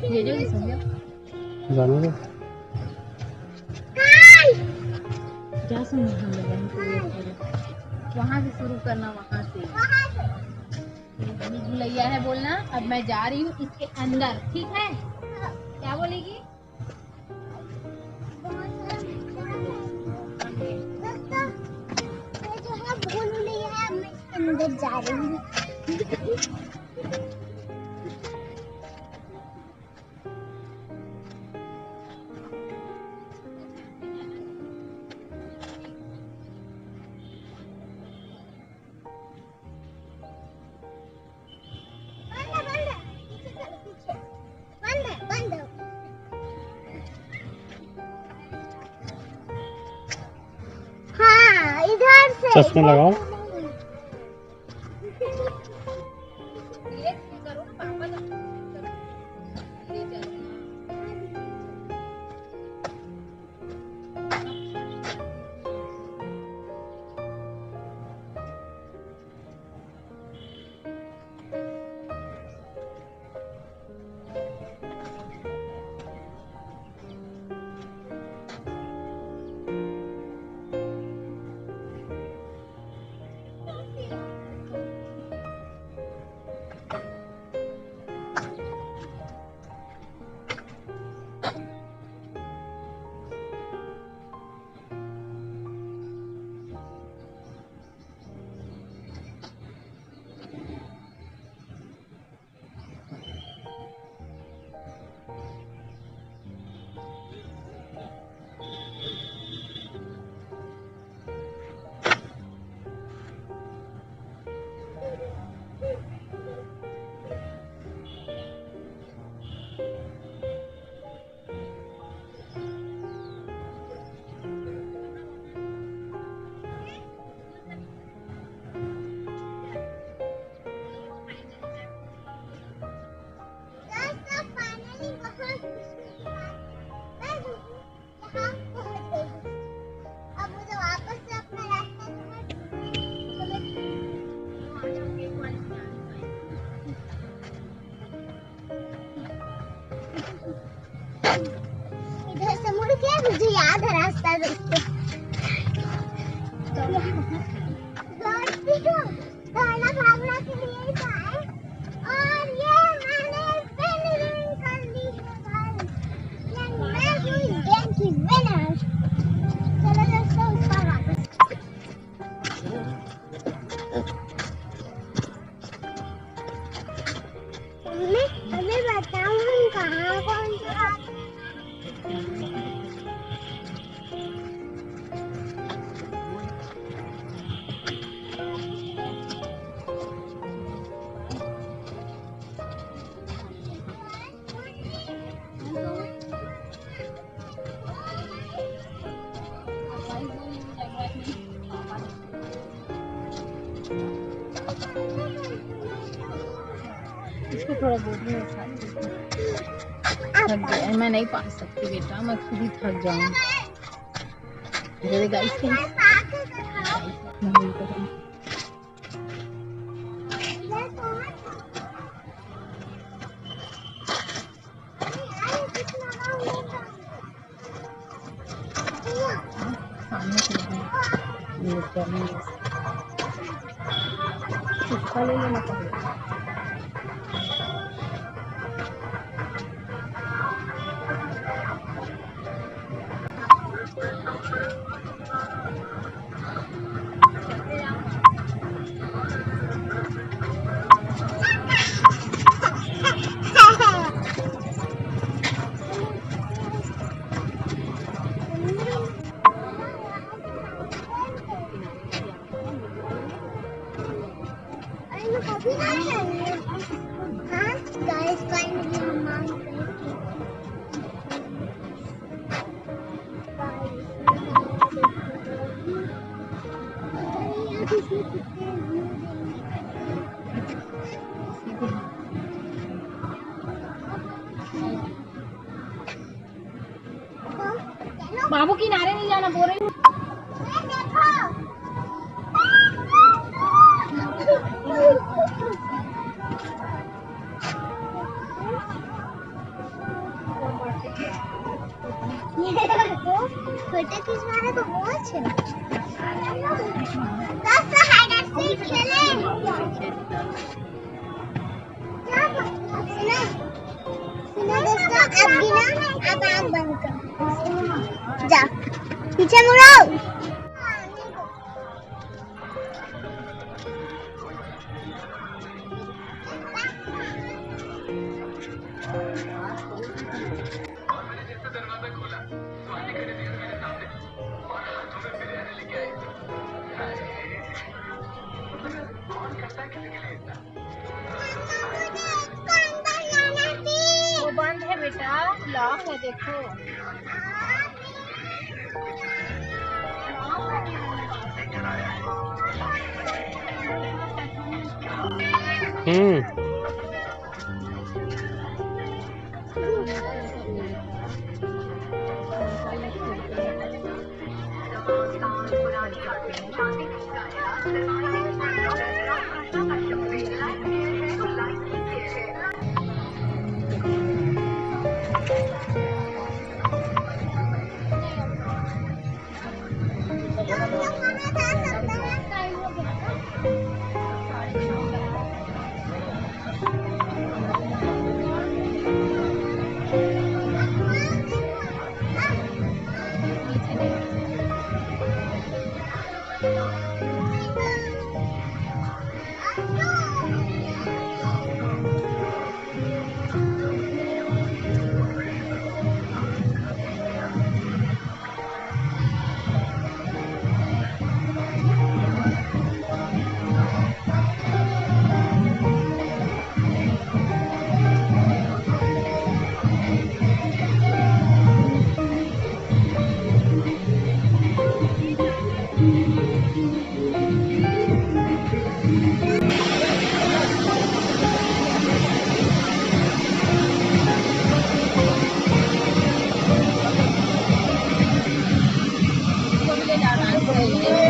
ये जो सो गया जाने दो क्या सुन वहाँ से शुरू करना वहाँ से बुलैया है बोलना। अब मैं जा रही हूँ इसके अंदर, ठीक है? क्या बोलेगी? अंदर जा रही हूँ। हाँ, इधर से चश्मे लगाओ। इधर से मुड़ के मुझे याद है रास्ता दोस्तों। दौड़ना भागना के लिए ही था और ये मैंने पेन विन कर ली है भाई। मैं हूँ गेम की विनर। चलो दोस्तों ऊपर वापस। हमें बताओ हम कहाँ कौन सा इसको थोड़ा बोलने मैं नहीं पा सकती बेटा, मैं खुद ही थक जाऊंगी। ले लेना पड़ेगा। guys, finally mom बाबू किनारे नहीं जाना बोल रही हूँ। पीछे मुड़ो। वो बंद है बेटा, लॉक है देखो। मुझे डालना चाहिए।